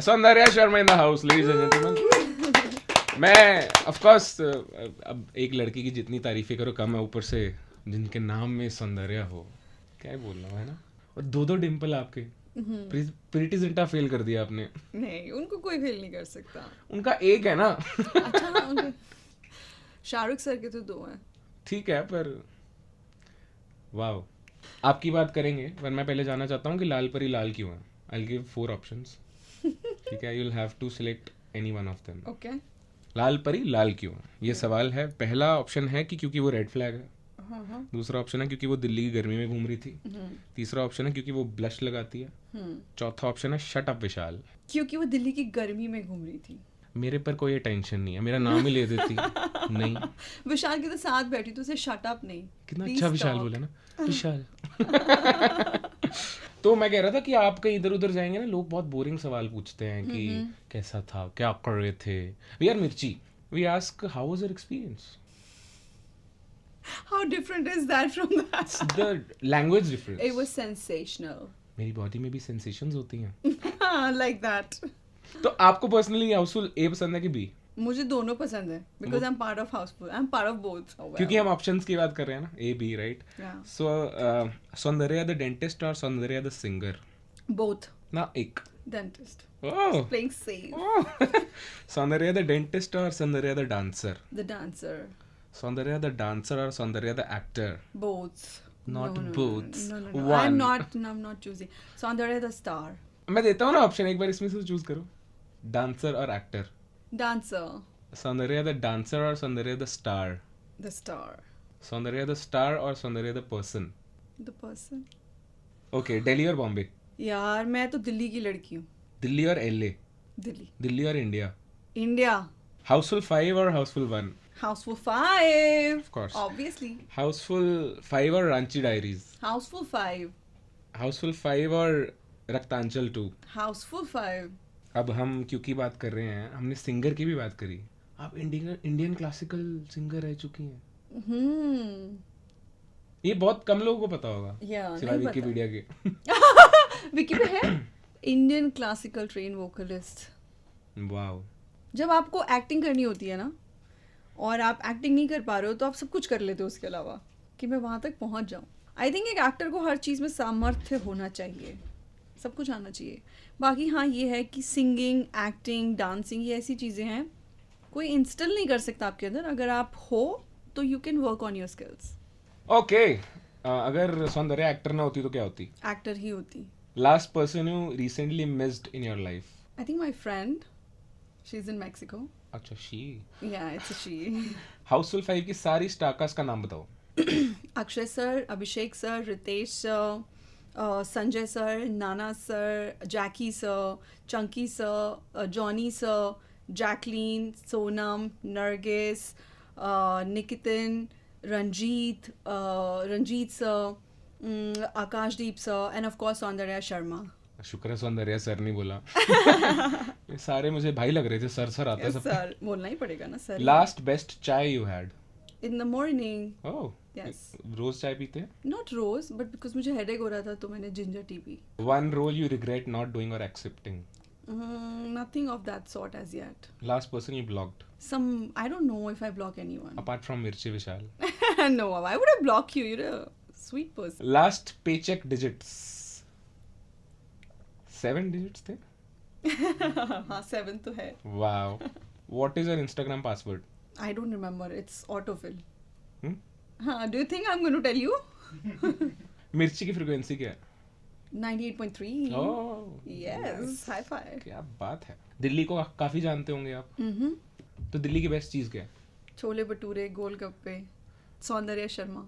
Soundarya Sharma in the house, ladies and gentleman. मैं of course अब एक लड़की की जितनी तारीफें करो कम है, ऊपर से जिनके नाम में सौंदर्या हो, क्या ही बोल रहा हूँ, है ना। और दो डिम्पल आपके, प्रीति जिंटा फेल कर दिया आपने। नहीं, उनको कोई फेल नहीं कर सकता। उनका एक है ना। अच्छा हाँ, उनके शाहरुख सर के तो 2 हैं। ठीक है, पर वाह, आपकी बात करेंगे, पर मैं पहले जानना चाहता हूँ कि लाल परी लाल क्यों है। आई विल गिव 4 ऑप्शंस, ठीक है, you will have to select any one of them. Okay. लाल परी लाल क्यों है, ये सवाल है। पहला ऑप्शन है कि क्योंकि वो रेड फ्लैग है। हाँ। दूसरा ऑप्शन है क्योंकि वो दिल्ली की गर्मी में घूम रही थी। तीसरा ऑप्शन है क्योंकि वो ब्लश लगाती है। चौथा ऑप्शन है शट अप विशाल, क्योंकि वो दिल्ली की गर्मी में घूम रही थी। मेरे पर कोई टेंशन नहीं है, मेरा नाम ही ले देती। नहीं, विशाल के तो साथ बैठी तो उसे शट अप नहीं। कितना Please अच्छा विशाल stop. बोला ना, विशाल। तो मैं कह रहा था कि आप कहीं इधर उधर जाएंगे ना, लोग बहुत बोरिंग सवाल पूछते हैं कि कैसा था, क्या कर रहे थे। We are Mirchi, we ask how was your experience. How different is that from that? The language difference. It was sensational. मेरी बॉडी में भी सेंसेशंस होती हैं। Like that. तो आपको पर्सनली हाउसफुल ए पसंद है कि बी? मुझे दोनों पसंद है because I'm part of Houseful. I'm part of both. Oh, well. क्योंकि हम ऑप्शंस की बात कर रहे हैं ना, A B, right. Yeah. So Soundarya the dentist और सौंदर्या द सिंगर Both. ना, एक। Dentist. Oh, Playing safe. Soundarya the dentist और Soundarya the dancer. The dancer. Soundarya the dancer और Soundarya the actor. Both. Not no, both. No, no, no. One. I'm not choosing. Saundarya the star. मैं देता हूँ ना option, एक बार इसमें से चूज करो, डांसर और actor. Dancer. Soundarya the dancer और Soundarya the star. The star. Soundarya the star और Soundarya the person. The person. Okay, Delhi और बॉम्बे। यार मैं तो दिल्ली की लड़की हूँ. दिल्ली और एलए। दिल्ली. दिल्ली और इंडिया। India. हाउसफुल 5 और Housefull 1? Houseful 5. Of course. Obviously. Housefull 5 और रांची डायरीज। Houseful 5. हाउसफुल 5 और रक्तांचल 2। Houseful 5. अब हम क्योंकि बात कर रहे हैं, हमने सिंगर की भी बात करी, आप इंडियन क्लासिकल सिंगर रह चुकी हैं। ये बहुत कम लोगों को पता होगा, Yeah, सिवाय नहीं विकिपीडिया के। विकी पे है Indian classical train vocalist. Wow. जब आपको एक्टिंग करनी होती है ना, और आप एक्टिंग नहीं कर पा रहे हो, तो आप सब कुछ कर लेते हो उसके अलावा कि मैं वहाँ तक पहुँच जाऊँ. आई थिंक एक एक्टर को हर चीज़ में सामर्थ्य होना चाहिए, सब कुछ आना चाहिए. बाकी हाँ ये है कि सिंगिंग, एक्टिंग, डांसिंग, ये ऐसी चीज़ें हैं कोई इंस्टॉल नहीं कर सकता आपके अंदर. अगर आप हो तो you can work on your skills. Okay, अगर सौंदर्या एक्टर ना होती तो क्या होती? एक्टर ही होती. Last person you recently missed in your life? I think my friend, she is in Mexico. अच्छा, शी। या इट्स शी. हाउसफुल 5 की सारी स्टारकास्ट का नाम बताओ। Akshay sir, Abhishek sir, Riteish sir, Sanjay sir, Nana sir, Jackie sir, Chunky sir, Johnny sir, Jacqueline, Sonam, Nargis, Nikitin, Ranjeet sir, Akashdeep sir, end of course Soundarya Sharma. शुक्र है Soundarya sir नहीं बोला। ये सारे मुझे भाई लग रहे थे, सर आते सब। सर बोलना ही पड़ेगा ना sir. Last best chai you had? In the morning. Oh, Yes. रोज चाय पीते हैं? नॉट रोज, बट बिकॉज मुझे हेडेक हो रहा था तो मैंने जिंजर टी पी. One role you regret not doing or accepting? Nothing of that sort as yet. Last person you blocked I don't know if I block anyone. Apart from Mirchi Vishal? No, why would I block you? You're a sweet person. Last paycheque digits? 7 digits थे? हाँ 7 तो है. Wow. What is your Instagram password? I don't remember. It's autofill. Hmm? Do you think I'm going to tell you? मिर्ची की frequency क्या है? 98.3. ओह Yes. High five. क्या बात है। दिल्ली को काफी जानते होंगे आप, तो दिल्ली की बेस्ट चीज क्या है? छोले भटूरे, गोलगप्पे, सौंदर्या शर्मा.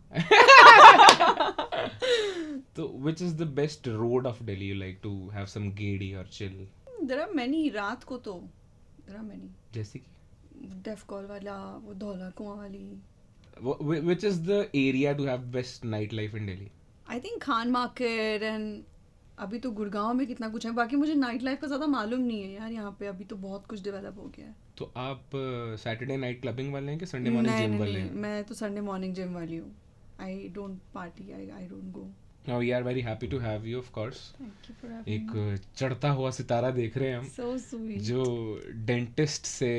तो which is the best road of Delhi you like to have some gaiety or chill? There are many. रात को तो there are many. जैसे कि डेफ कॉल वाला, वो धौला कुआं वाली. which is the area to have best nightlife in Delhi? I think Khan market. And अभी तो गुड़गांव में कितना कुछ है. बाकी मुझे नाइट लाइफ का ज़्यादा मालूम नहीं है यार. यहाँ पे अभी तो बहुत कुछ डेवलप हो गया है. तो आप सैटरडे नाइट क्लबिंग वाले हैं कि संडे मॉर्निंग जिम वाले हैं? मैं तो संडे मॉर्निंग जिम वाली हूँ. I don't party. I don't go. Now we are very happy to have you, of course. Thank you for having एक me. चढ़ता हुआ सितारा देख रहे हैं हम, So sweet. जो डेंटिस्ट से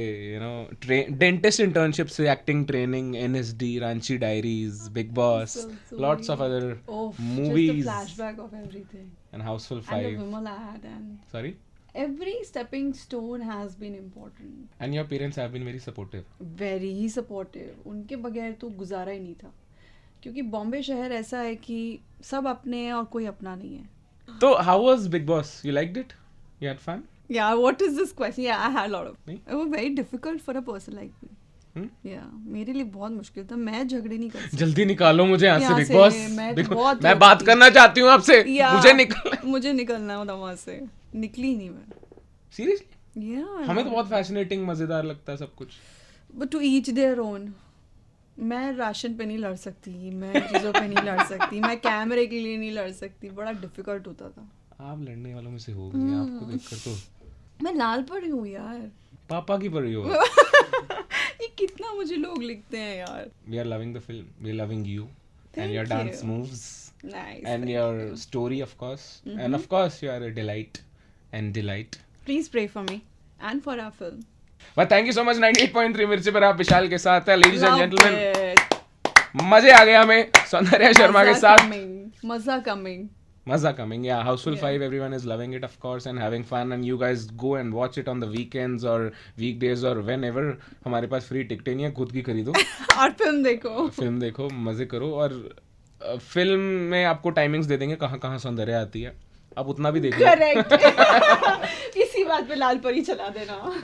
डेंटिस्ट इंटर्नशिप से acting training, NSD, Ranchi diaries, big boss, So lots of sweet. Other Oh, just movies. the flashback of everything. And Housefull And the 5. Vimal ad and Sorry. every stepping stone has been important. And your parents have been very supportive. Very supportive. उनके बगैर तो गुजारा ही नहीं था, क्योंकि बॉम्बे शहर ऐसा है कि सब अपने हैं और कोई अपना नहीं है. So how was Big Boss? You liked it? You had fun? Yeah, what is this question? Yeah, I had a lot of. नहीं? It was very difficult for a person like me. Yeah, मेरे लिए बहुत मुश्किल था. मैं झगड़े नहीं कर सकती. जल्दी निकालो मुझे यहाँ से यहाँ बिग से, बॉस. मैं देखो, बहुत मैं बात जल्दी- करना चाहती हूँ आपसे. Yeah, मुझे निकल. मुझे निकलना था वहाँ से. निकली नहीं मैं. Seriously Yeah. हमें तो बहुत फैसिनेटिंग मजेदार लगता है सब कुछ. But to each their own. मैं राशन पे नहीं लड़ सकती, मैं चीज़ों पे नहीं लड़ सकती, मैं कैमरे के लिए नहीं लड़ सकती. बड़ा डिफिकल्ट होता था. आप लड़ने वालों में से हो गई हैं, आपको देखकर तो मैं लाल पड़ी हूँ यार. पापा की परी हो. ये कितना मुझे लोग लिखते हैं यार. We are loving the film. We are loving you and your Thank dance you. moves Nice. and your story, of course. And of course, you are a delight and delight. Please pray for me and for our film. But thank you so much. 98.3 मिर्ची पर आप विशाल के साथ हैं, ladies and Loved gentlemen. it. मजे आ गए हमें सौंदर्या शर्मा के मजा साथ. coming. मजा coming. Maza coming, yeah. Houseful Yeah. 5, everyone is loving it, of course, and having fun. And you guys go and watch it on the weekends or weekdays or whenever. हमारे पास free टिकटें नहीं है, खुद की खरीदो, और film देखो. Film देखो, मजे करो. और फिल्म में आपको टाइमिंग्स दे देंगे कहाँ कहाँ सौंदर्या आती है, आप उतना भी देख लो. करेक्ट. इसी बात पे लाल परी चला देना.